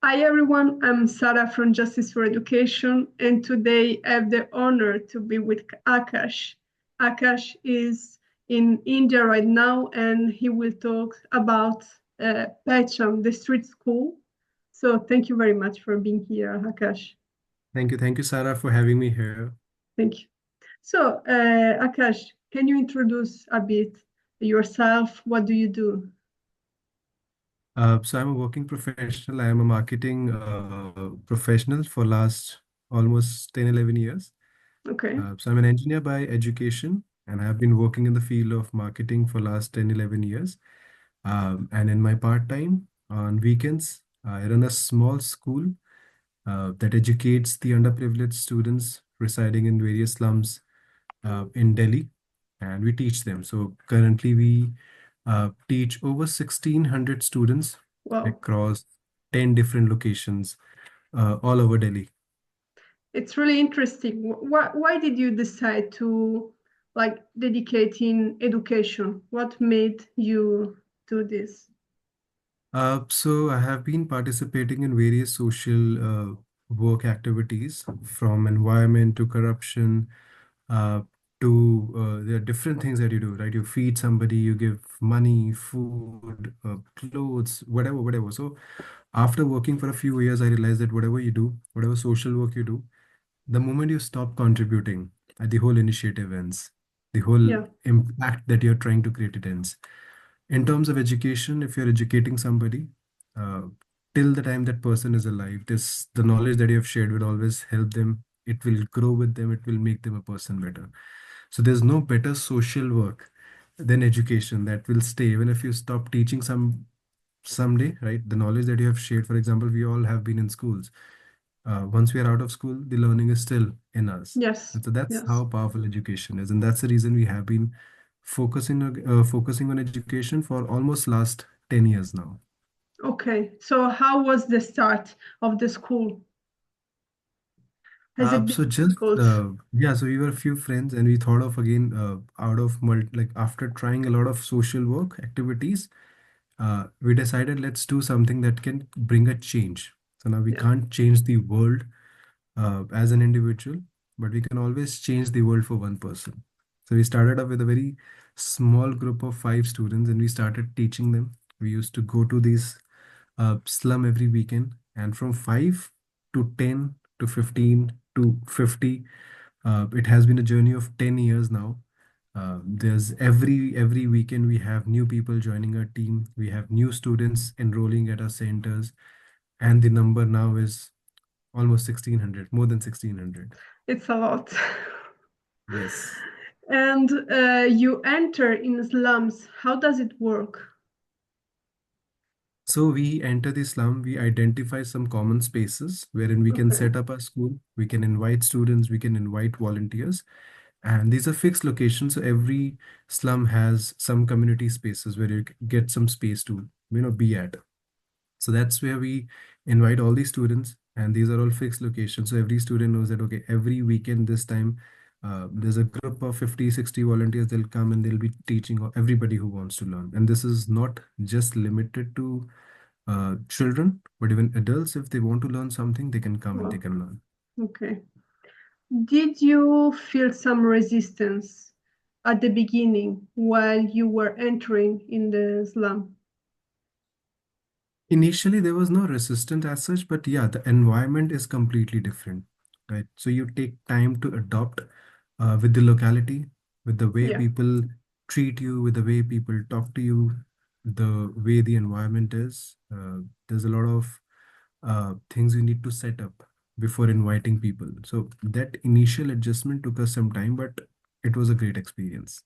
Hi everyone, I'm Sarah from Justice for Education, and today I have the honor to be with Akash. Akash is in India right now, and he will talk about Pehchaan, the street school. So thank you very much for being here, Akash. Thank you, Sarah, for having me here. Thank you. So, Akash, can you introduce a bit yourself? What do you do? So I'm a working professional. I am a marketing professional for last almost 10, 11 years. Okay. So I'm an engineer by education, and I have been working in the field of marketing for last 10, 11 years. And in my part time on weekends, I run a small school that educates the underprivileged students residing in various slums in Delhi, and we teach them. So currently, we teach over 1,600 students Wow. across 10 different locations all over Delhi. It's really interesting. Why did you decide to like dedicate in education? What made you do this? So I have been participating in various social work activities, from environment to corruption, uh, to there are different things that you do, right? You feed somebody, you give money, food, clothes, whatever. So after working for a few years, I realized that whatever you do, whatever social work you do, the moment you stop contributing, the whole initiative ends. The whole Yeah, impact that you're trying to create, it ends. In terms of education, if you're educating somebody, uh, till the time that person is alive, this the knowledge that you have shared will always help them. It will grow with them. It will make them a person better. So there's no better social work than education that will stay even if you stop teaching someday, right? The knowledge that you have shared, for example, we all have been in schools. Once we are out of school, the learning is still in us. yes, And so that's yes. how powerful education is, and that's the reason we have been focusing on education for almost last 10 years now. Okay. So how was the start of the school? Has it been So just difficult? yeah, so we were a few friends, and we thought of again out of like after trying a lot of social work activities, we decided let's do something that can bring a change. So now we Yeah. can't change the world as an individual, but we can always change the world for one person. So we started off with a very small group of 5 students, and we started teaching them. We used to go to these slum every weekend, and from 5 to 10 to 15 to 50, it has been a journey of 10 years now. There's every weekend we have new people joining our team. We have new students enrolling at our centers, and the number now is almost 1,600, more than 1,600. It's a lot. Yes. And you enter in slums. How does it work? So we enter the slum, we identify some common spaces wherein we can Okay. set up a school, we can invite students, we can invite volunteers, and these are fixed locations. So every slum has some community spaces where you get some space to, be at. So that's where we invite all the students, and these are all fixed locations. So every student knows that, okay, every weekend this time, there's a group of 50, 60 volunteers. They'll come and they'll be teaching everybody who wants to learn. And this is not just limited to children, but even adults. If they want to learn something, they can come and they Well, can learn. okay. Did you feel some resistance at the beginning while you were entering in the slum? Initially, there was no resistance as such, but yeah, the environment is completely different, right? So you take time to adopt with the locality, with the way Yeah. people treat you, with the way people talk to you, the way the environment is. There's a lot of things you need to set up before inviting people. So that initial adjustment took us some time, but it was a great experience.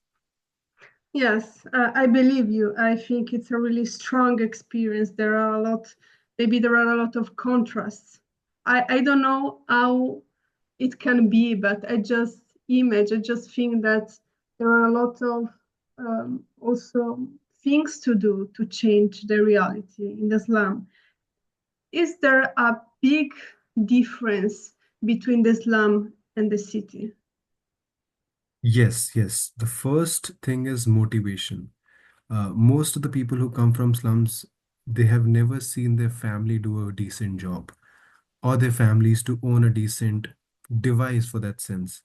Yes, I believe you. I think it's a really strong experience. Maybe there are a lot of contrasts. I don't know how it can be, but I just think that there are a lot of also things to do to change the reality in the slum. Is there a big difference between the slum and the city? Yes. The first thing is motivation. Most of the people who come from slums, they have never seen their family do a decent job, or their families to own a decent device for that sense.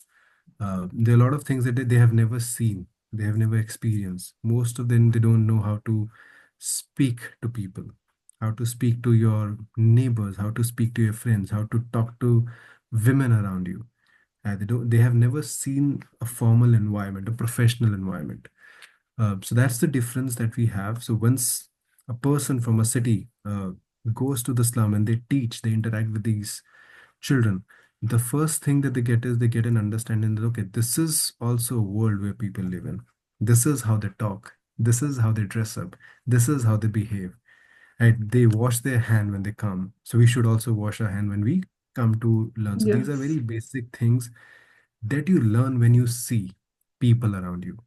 There are a lot of things that they have never seen, they have never experienced. Most of them, they don't know how to speak to people, how to speak to your neighbors, how to speak to your friends, how to talk to women around you. They have never seen a formal environment, a professional environment. So that's the difference that we have. So once a person from a city goes to the slum and they teach, they interact with these children, the first thing that they get is they get an understanding that, okay, this is also a world where people live in. This is how they talk. This is how they dress up. This is how they behave. Right? They wash their hand when they come. So we should also wash our hand when we come to learn. So these are Yes. very basic things that you learn when you see people around you.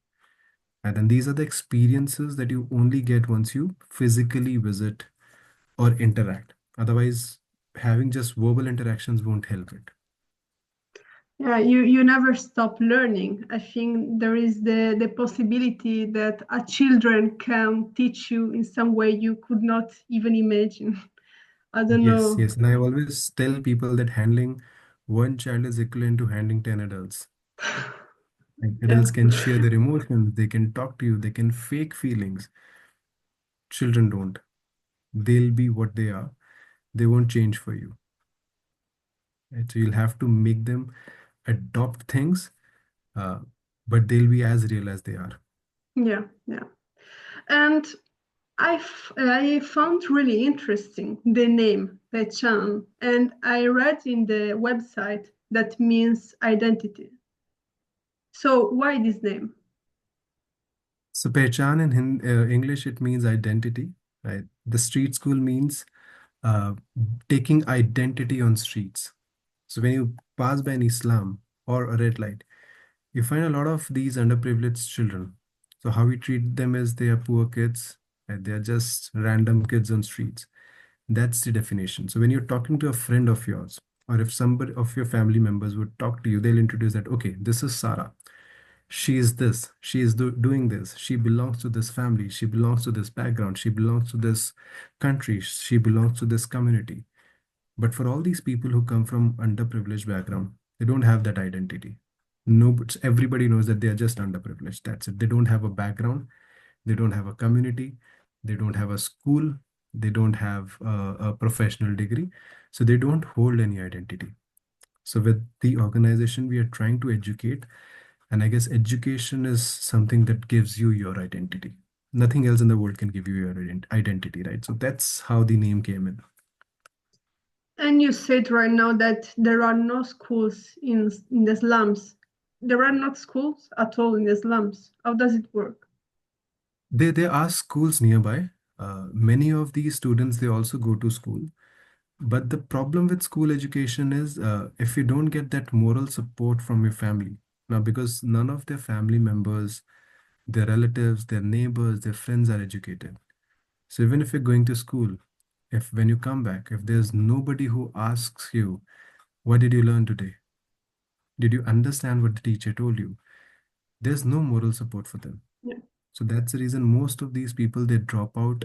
And then these are the experiences that you only get once you physically visit or interact. Otherwise, having just verbal interactions won't help it. Yeah, you never stop learning. I think there is the possibility that a children can teach you in some way you could not even imagine. I don't Yes, know. yes. And I always tell people that handling one child is equivalent to handling 10 adults. Like Yeah, adults can share their emotions, they can talk to you, they can fake feelings. Children don't. They'll be what they are. They won't change for you. Right? So you'll have to make them adopt things, uh, but they'll be as real as they are. yeah, yeah. And I found really interesting the name Pehchaan, and I read in the website that means identity. So why this name? So Pehchaan in English, it means identity, right? The street school means uh, taking identity on streets. So when you pass by an Islam or a red light, you find a lot of these underprivileged children. So how we treat them is they are poor kids, and they are just random kids on streets. That's the definition. So when you're talking to a friend of yours, or if somebody of your family members would talk to you, they'll introduce that, okay, this is Sarah. She is this. She is doing this. She belongs to this family. She belongs to this background. She belongs to this country. She belongs to this community. But for all these people who come from underprivileged background, they don't have that identity. No, but everybody knows that they are just underprivileged. That's it. They don't have a background. They don't have a community. They don't have a school. They don't have a professional degree. So they don't hold any identity. So with the organization, we are trying to educate. And I guess education is something that gives you your identity. Nothing else in the world can give you your identity, right? So that's how the name came in. And you said right now that there are no schools in the slums. There are not schools at all in the slums. How does it work? There are schools nearby. Many of these students, they also go to school. But the problem with school education is if you don't get that moral support from your family. Now, because none of their family members, their relatives, their neighbors, their friends are educated. So even if you're going to school, if when you come back, if there's nobody who asks you, what did you learn today? Did you understand what the teacher told you? There's no moral support for them. Yeah. So that's the reason most of these people, they drop out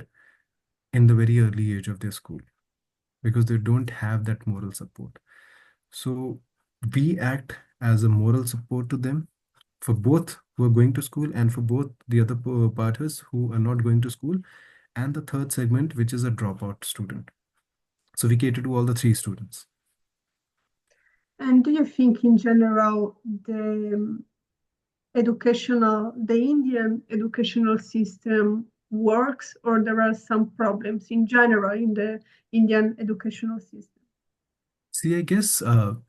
in the very early age of their school because they don't have that moral support. So we act as a moral support to them for both who are going to school and for both the other partners who are not going to school, and the third segment, which is a dropout student. So we cater to all the three students. And do you think in general the Indian educational system works, or there are some problems in general in the Indian educational system? See, I guess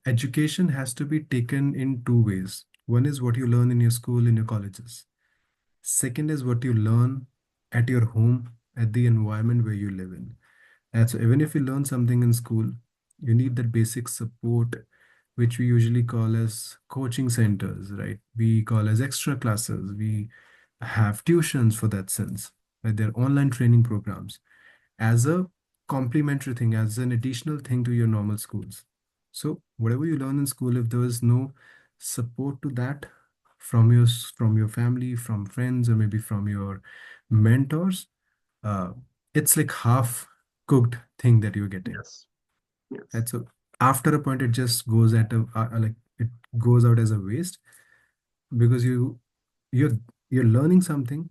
education has to be taken in two ways. One is what you learn in your school, in your colleges. Second is what you learn at your home, at the environment where you live in. And so even if you learn something in school, you need that basic support, which we usually call as coaching centers, right? We call as extra classes. We have tuitions for that sense. Right? They're online training programs as a complementary thing, as an additional thing to your normal schools. So whatever you learn in school, if there is no support to that from your family, from friends, or maybe from your mentors, uh, it's like half cooked thing that you're getting. Yes. Yes. And so after a point, it just goes at a like it goes out as a waste because you're you're learning something,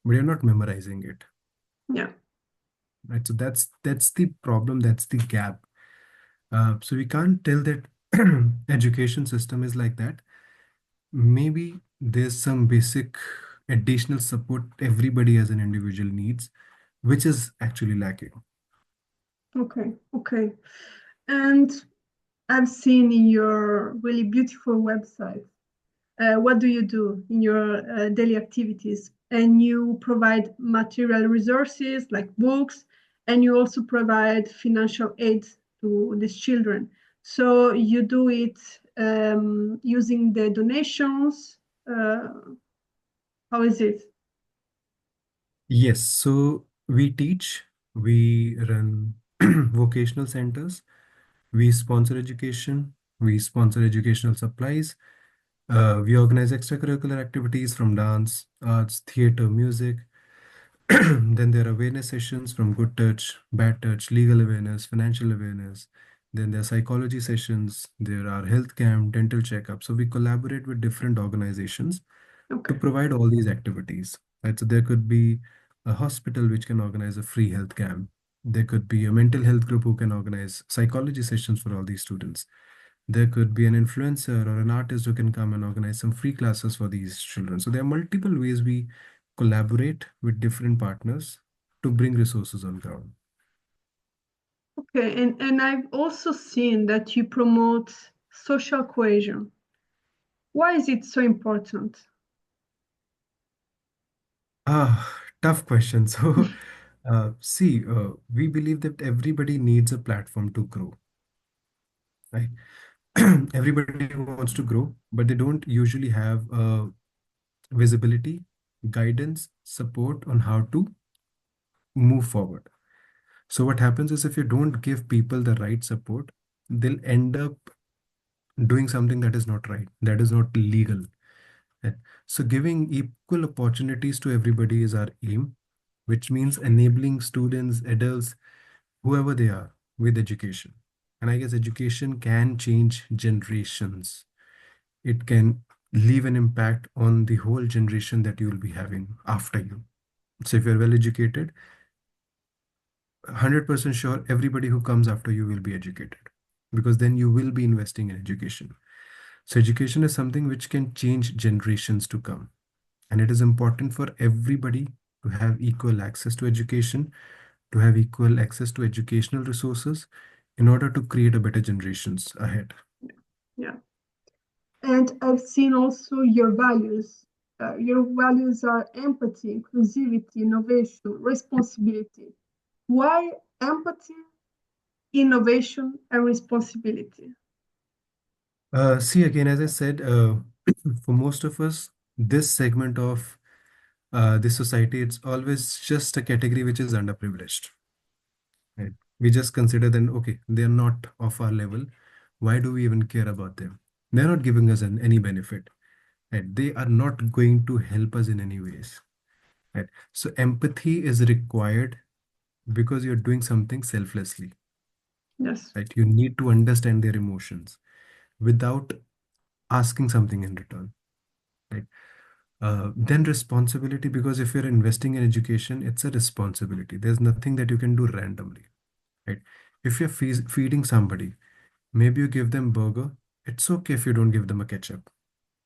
but you're not memorizing it. Yeah. Right. So that's the problem. That's the gap. So we can't tell that education system is like that. Maybe there's some basic additional support everybody as an individual needs, which is actually lacking. Okay. Okay. And I've seen in your really beautiful website, what do you do in your daily activities? And you provide material resources like books, and you also provide financial aid to these children. So you do it using the donations. Uh, how is it? Yes, so we run vocational centers, we sponsor education, we sponsor educational supplies, we organize extracurricular activities from dance, arts, theater, music. Then there are awareness sessions from good touch, bad touch, legal awareness, financial awareness. Then there are psychology sessions, there are health camp, dental checkup. So we collaborate with different organizations to Okay. provide all these activities. Right? So there could be a hospital which can organize a free health camp. There could be a mental health group who can organize psychology sessions for all these students. There could be an influencer or an artist who can come and organize some free classes for these children. So there are multiple ways we collaborate with different partners to bring resources on ground. Okay. And I've also seen that you promote social cohesion. Why is it so important? Tough question. So, we believe that everybody needs a platform to grow, right? Everybody wants to grow, but they don't usually have visibility, guidance, support on how to move forward. So what happens is if you don't give people the right support, they'll end up doing something that is not right, that is not legal. Right? So giving equal opportunities to everybody is our aim, which means enabling students, adults, whoever they are, with education. And I guess education can change generations. It can leave an impact on the whole generation that you will be having after you. So if you're well educated, 100% sure everybody who comes after you will be educated because then you will be investing in education. So education is something which can change generations to come. And it is important for everybody to have equal access to education, to have equal access to educational resources in order to create a better generations ahead. Yeah. And I've seen also your values. Your values are empathy, inclusivity, innovation, responsibility. Why empathy, innovation, and responsibility? See, again, as I said, for most of us, this segment of this society, it's always just a category which is underprivileged. Right? We just consider them, okay, they're not of our level. Why do we even care about them? They're not giving us any benefit. Right? They are not going to help us in any ways. Right? So empathy is required because you're doing something selflessly. Yes, Right? You need to understand their emotions without asking something in return. Right? Then responsibility, because if you're investing in education, it's a responsibility. There's nothing that you can do randomly. Right? If you're feeding somebody, maybe you give them burger. It's okay if you don't give them a ketchup,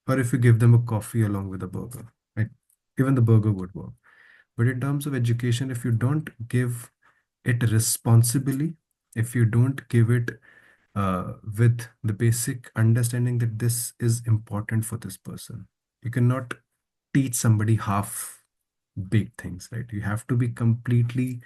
or if you give them a coffee along with a burger. Right? Even the burger would work. But in terms of education, if you don't give it responsibly, if you don't give it with the basic understanding that this is important for this person, you cannot teach somebody half baked things, right? You have to be completely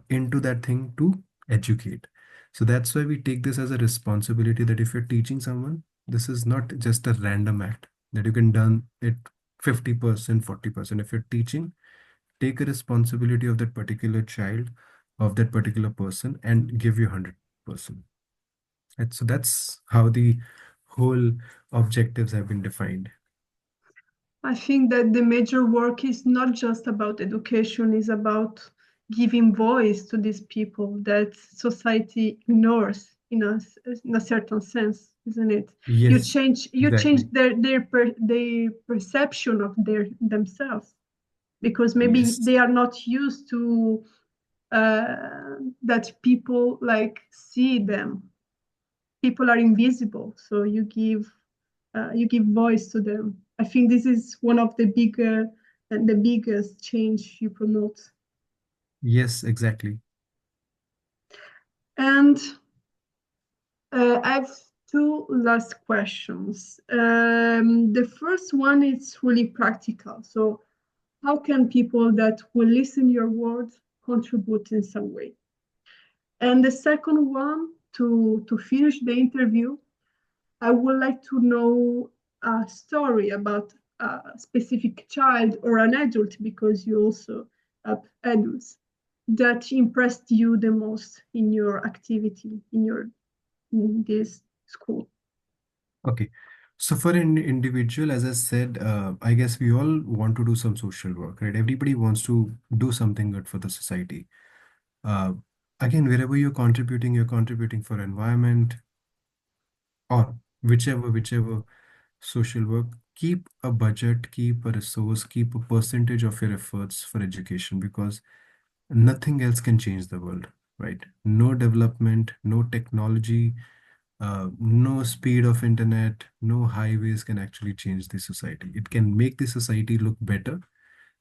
into that thing to educate. So that's why we take this as a responsibility that if you're teaching someone, this is not just a random act that you can done it 50%, 40%. If you're teaching, take a responsibility of that particular child, of that particular person, and give you 100%. And so that's how the whole objectives have been defined. I think that the major work is not just about education, it's about giving voice to these people that society ignores in a certain sense, isn't it? Yes, You change exactly. their perception of themselves, because maybe Yes. they are not used to that people like see them. People are invisible, so you give voice to them. I think this is one of the bigger and the biggest change you promote. Yes, exactly. And I have two last questions. The first one is really practical. So, how can people that will listen your words contribute in some way? And the second one, to finish the interview, I would like to know a story about a specific child or an adult, because you also have adults, that impressed you the most in your activity in this school. Okay. So for an individual, as I said, I guess we all want to do some social work, right? Everybody wants to do something good for the society. Uh, Again, wherever you're contributing for environment or whichever social work. Keep a budget, keep a resource, keep a percentage of your efforts for education, because nothing else can change the world, right? No development, no technology, no speed of internet, no highways can actually change the society. It can make the society look better,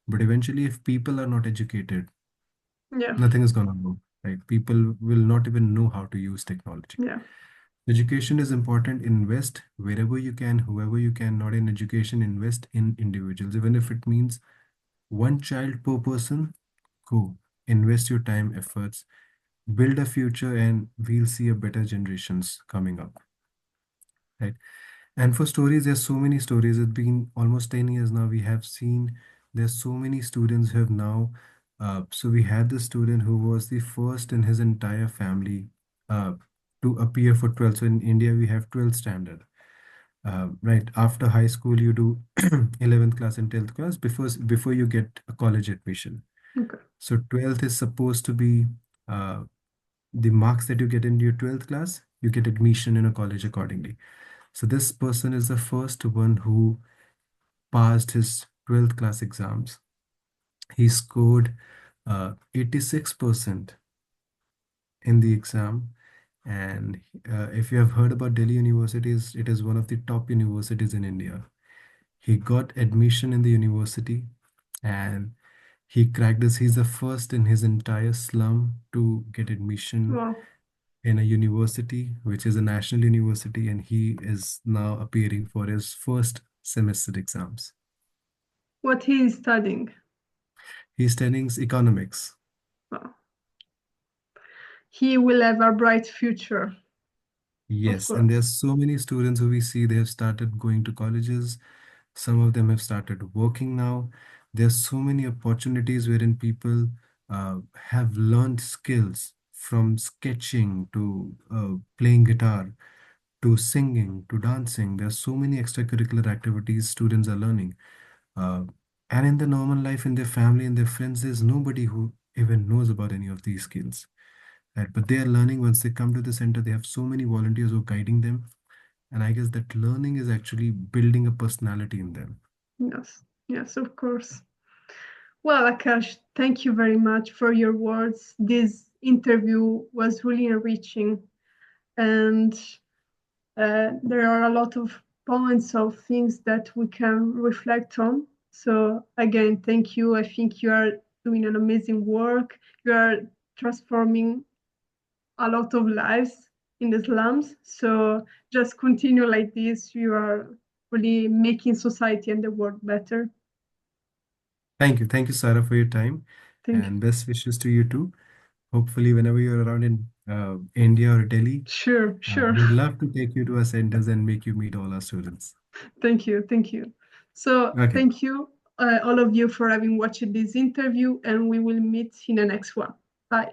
but eventually, if people are not educated, Yeah, nothing is gonna go, right? People will not even know how to use technology. yeah, Education is important. Invest wherever you can, whoever you can. Not in education, invest in individuals. Even if it means one child per person, go. Invest your time, efforts, build a future, and we'll see a better generations coming up. Right. And for stories, there's so many stories. It's been almost 10 years now. We have seen there's so many students who have now. So we had this student who was the first in his entire family uh, to appear for 12th. So in India, we have 12th standard. Right. After high school, you do 11th class and 10th class before you get a college admission. okay. So 12th is supposed to be uh, the marks that you get in your 12th class, you get admission in a college accordingly. So this person is the first one who passed his 12th class exams. He scored 86% in the exam. And if you have heard about Delhi universities, it is one of the top universities in India. He got admission in the university and he cracked this. He's the first in his entire slum to get admission Well, in a university, which is a national university, and he is now appearing for his first semester exams. what he is studying? He's studying economics. Well, he will have a bright future, of Yes, and course. there's so many students who we see they have started going to colleges. Some of them have started working now. There's so many opportunities wherein people have learned skills from sketching to playing guitar to singing to dancing. There's so many extracurricular activities students are learning. Uh, and in the normal life, in their family and their friends, there's nobody who even knows about any of these skills. Right? But they are learning once they come to the center. They have so many volunteers who are guiding them. And I guess that learning is actually building a personality in them. Yes, yes, of course. Well, Akash, thank you very much for your words. This interview was really enriching, and there are a lot of points of things that we can reflect on. So again, thank you. I think you are doing an amazing work. You are transforming a lot of lives in the slums. So just continue like this. You are really making society and the world better. Thank you. Thank you, Sarah, for your time. Thank you. And best wishes to you too. Hopefully, whenever you're around in India or Delhi, Sure, sure. we'd love to take you to our centers and make you meet all our students. Thank you. Thank you. So Okay. thank you, all of you, for having watched this interview, and we will meet in the next one. Bye.